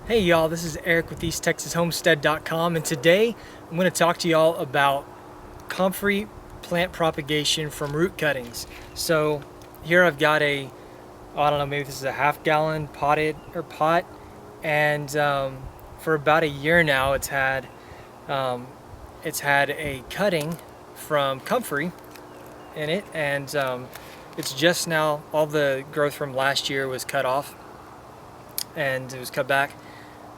Hey y'all, this is Eric with EastTexasHomestead.com, and today I'm going to talk to y'all about comfrey plant propagation from root cuttings. So here I've got I don't know, maybe this is a half-gallon pot, and for about a year now it's had a cutting from comfrey in it, and it's just now, all the growth from last year was cut off and it was cut back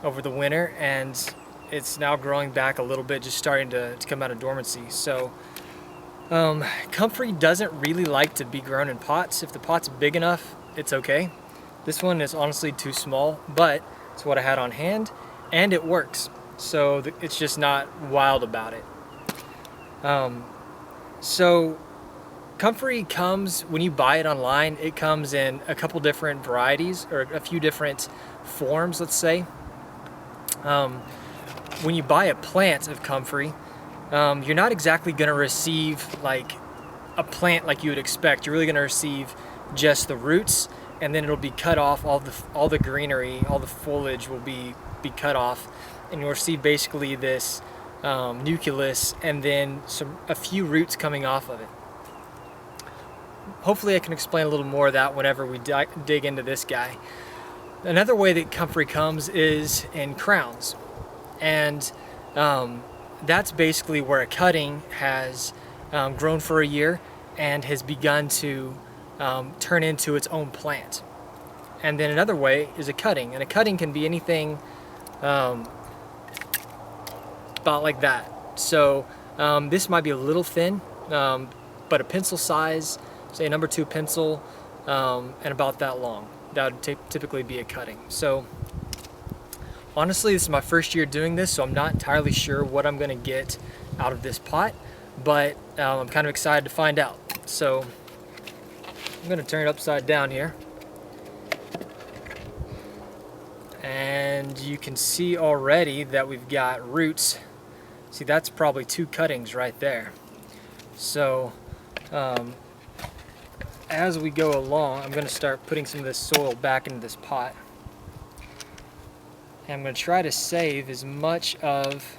over the winter, and it's now growing back a little bit, just starting to come out of dormancy. So comfrey doesn't really like to be grown in pots. If the pot's big enough, it's okay. This one is honestly too small, but it's what I had on hand and it works, so it's just not wild about it. So comfrey comes, when you buy it online, it comes in a couple different varieties, or a few different forms, let's say. When you buy a plant of comfrey, you're not exactly going to receive like a plant like you would expect. You're really going to receive just the roots, and then it'll be cut off. All the greenery, all the foliage will be cut off, and you'll receive basically this nucleus, and then a few roots coming off of it. Hopefully I can explain a little more of that whenever we dig into this guy. Another way that comfrey comes is in crowns, and that's basically where a cutting has grown for a year and has begun to turn into its own plant. And then another way is a cutting, and a cutting can be anything about like that. So this might be a little thin, but a pencil size, say a number 2 pencil, and about that long. That would typically be a cutting. So honestly, this is my first year doing this, so I'm not entirely sure what I'm going to get out of this pot, but I'm kind of excited to find out. So I'm going to turn it upside down here, and you can see already that we've got roots. See, that's probably 2 cuttings right there. So as we go along, I'm going to start putting some of this soil back into this pot. And I'm going to try to save as much of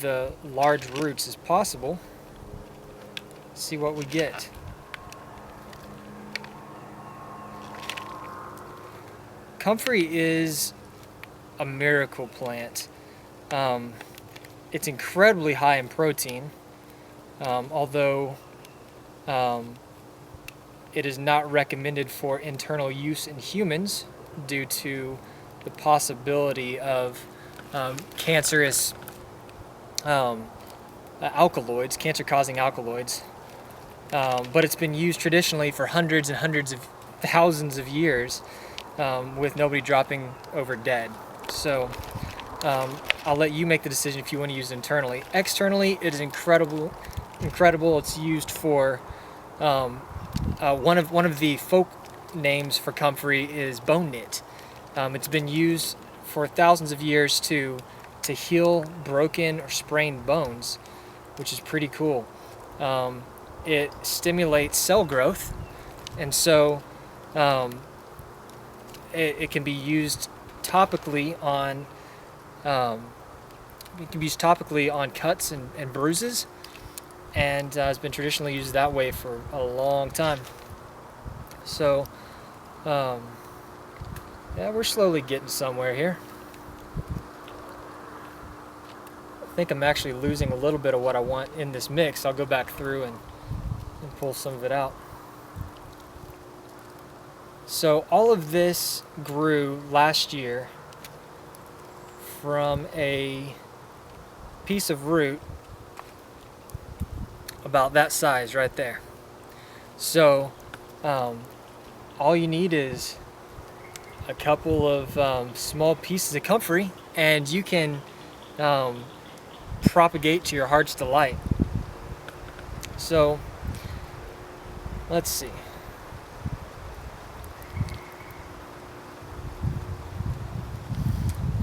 the large roots as possible. See what we get. Comfrey is a miracle plant. It's incredibly high in protein, although it is not recommended for internal use in humans due to the possibility of cancerous alkaloids, cancer-causing alkaloids. But it's been used traditionally for hundreds and hundreds of thousands of years, with nobody dropping over dead. So I'll let you make the decision if you want to use it internally. Externally, it is incredible. It's used for one of the folk names for comfrey is bone knit. It's been used for thousands of years to heal broken or sprained bones, which is pretty cool. It stimulates cell growth, and so it can be used topically on cuts and bruises, and has been traditionally used that way for a long time. So yeah, we're slowly getting somewhere here. I think I'm actually losing a little bit of what I want in this mix. I'll go back through and pull some of it out. So all of this grew last year from a piece of root about that size right there. So all you need is a couple of small pieces of comfrey, and you can propagate to your heart's delight. So let's see.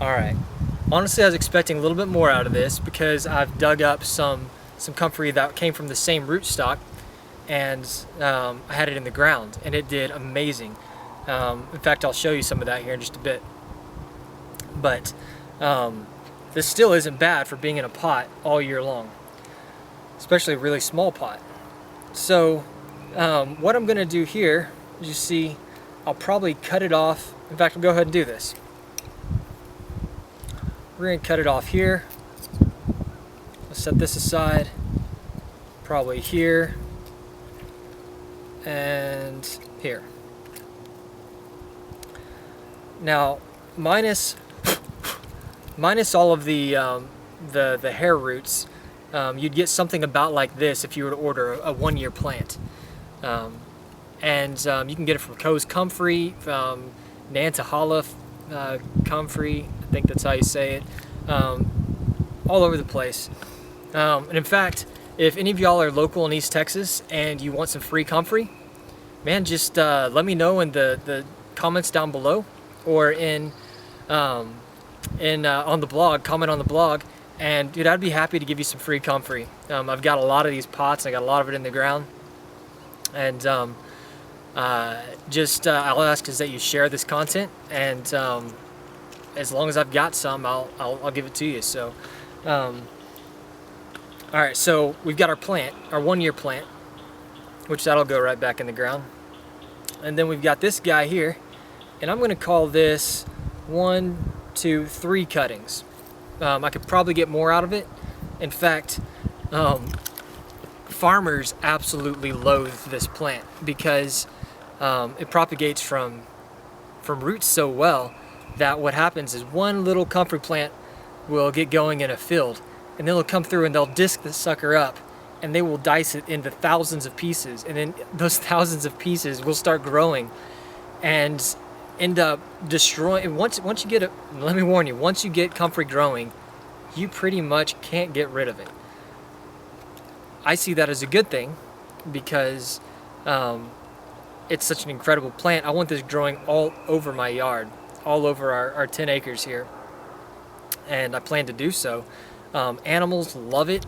Alright, honestly I was expecting a little bit more out of this because I've dug up some comfrey that came from the same rootstock, and I had it in the ground and it did amazing. In fact, I'll show you some of that here in just a bit. But this still isn't bad for being in a pot all year long, especially a really small pot. So what I'm gonna do here, as you see, I'll probably cut it off. In fact, we'll go ahead and do this. We're gonna cut it off here. Let's set this aside, probably here and here. Now, minus all of the hair roots, you'd get something about like this if you were to order a 1-year plant. You can get it from Coe's Comfrey, Nantahala Comfrey, I think that's how you say it, all over the place. And in fact, if any of y'all are local in East Texas and you want some free comfrey, man, just let me know in the comments down below, or on the blog, comment on the blog, and dude, I'd be happy to give you some free comfrey. I've got a lot of these pots, I got a lot of it in the ground, and I'll ask is that you share this content, and as long as I've got some, I'll give it to you. So all right, so we've got our plant, our 1-year plant, which that'll go right back in the ground. And then we've got this guy here, and I'm gonna call this 1, 2, 3 cuttings. I could probably get more out of it. In fact, farmers absolutely loathe this plant because it propagates from roots so well that what happens is one little comfrey plant will get going in a field, and they'll come through and they'll disc the sucker up, and they will dice it into thousands of pieces, and then those thousands of pieces will start growing and end up destroying. Once you get it, let me warn you, once you get comfrey growing, you pretty much can't get rid of it. I see that as a good thing because it's such an incredible plant. I want this growing all over my yard, all over our 10 acres here, and I plan to do so. Animals love it.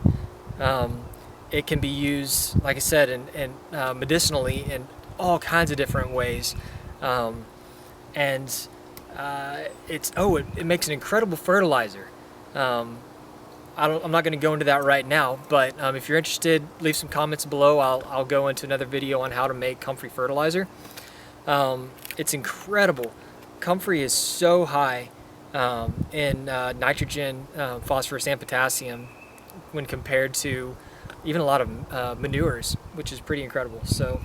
It can be used, like I said, in medicinally in all kinds of different ways. It makes an incredible fertilizer. I'm not going to go into that right now, but if you're interested, leave some comments below. I'll go into another video on how to make comfrey fertilizer. It's incredible. Comfrey is so high in nitrogen, phosphorus, and potassium when compared to even a lot of manures, which is pretty incredible. So,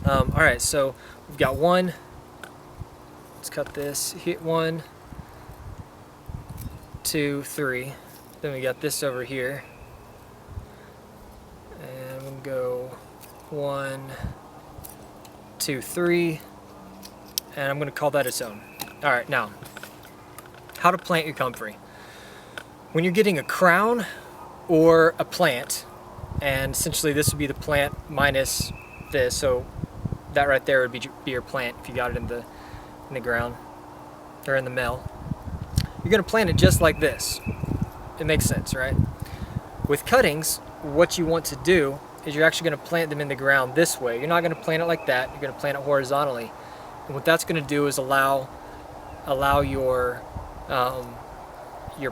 all right, so we've got one. Let's cut this. Hit 1, 2, 3. Then we got this over here, and we'll go 1, 2, 3, and I'm going to call that its own. All right, now, how to plant your comfrey. When you're getting a crown or a plant, and essentially this would be the plant minus this, so that right there would be your plant if you got it in the ground or in the mill. You're going to plant it just like this. It makes sense, right? With cuttings, what you want to do is you're actually going to plant them in the ground this way. You're not going to plant it like that. You're going to plant it horizontally. And what that's going to do is allow your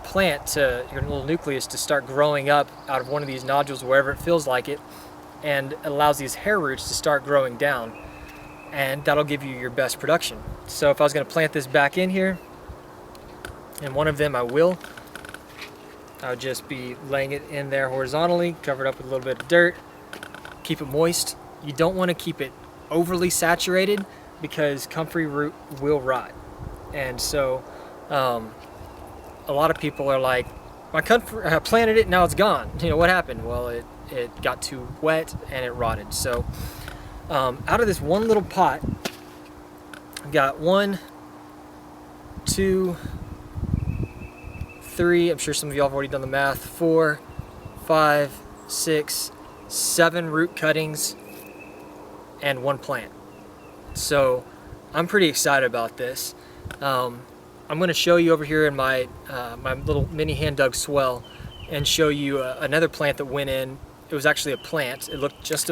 plant to, your little nucleus, to start growing up out of one of these nodules wherever it feels like it, and it allows these hair roots to start growing down, and that'll give you your best production. So if I was going to plant this back in here, and one of them I would just be laying it in there horizontally, covered up with a little bit of dirt. Keep it moist. You don't want to keep it overly saturated because comfrey root will rot. And so a lot of people are like, I planted it, now it's gone. You know, what happened? Well, it got too wet and it rotted. So out of this one little pot, I've got 1, 2, 3, I'm sure some of y'all have already done the math, 4, 5, 6, 7 root cuttings, and 1 plant. So I'm pretty excited about this. I'm going to show you over here in my my little mini hand dug swell and show you another plant that went in. It was actually a plant. It looked just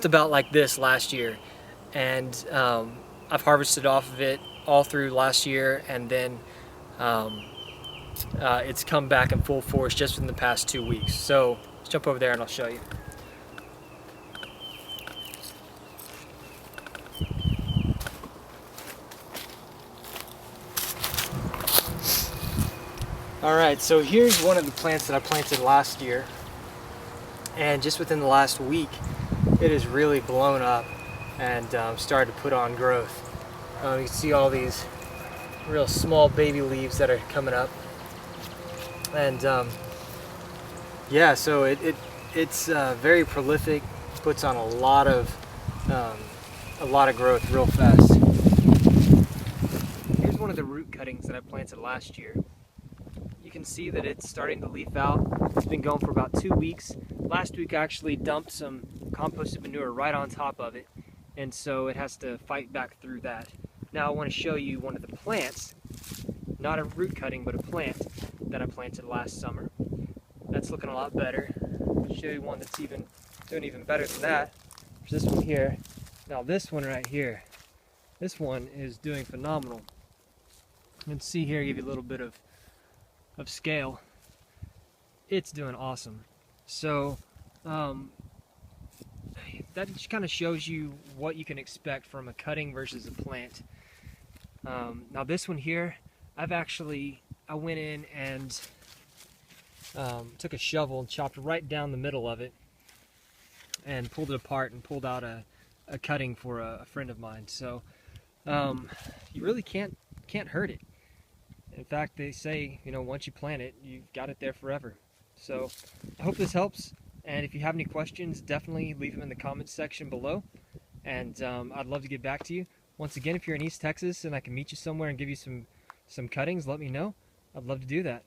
about like this last year, and I've harvested off of it all through last year, and then it's come back in full force just within the past 2 weeks. So let's jump over there and I'll show you. Alright, so here's one of the plants that I planted last year, and just within the last week it has really blown up and started to put on growth. You can see all these real small baby leaves that are coming up, and yeah, so it's very prolific, puts on a lot of growth real fast. Here's one of the root cuttings that I planted last year. You can see that it's starting to leaf out. It's been going for about 2 weeks. Last week I actually dumped some composted manure right on top of it, and so it has to fight back through that. Now I want to show you one of the plants, not a root cutting, but a plant that I planted last summer. That's looking a lot better. I'll show you one that's doing even better than that. There's this one here. Now this one right here, this one is doing phenomenal. You can see here, give you a little bit of scale. It's doing awesome. So that just kind of shows you what you can expect from a cutting versus a plant. Now this one here, I went in and took a shovel and chopped right down the middle of it and pulled it apart and pulled out a cutting for a friend of mine. So you really can't hurt it. In fact, they say, you know, once you plant it, you've got it there forever. So I hope this helps, and if you have any questions, definitely leave them in the comments section below, and I'd love to get back to you. Once again, if you're in East Texas and I can meet you somewhere and give you some cuttings, let me know. I'd love to do that.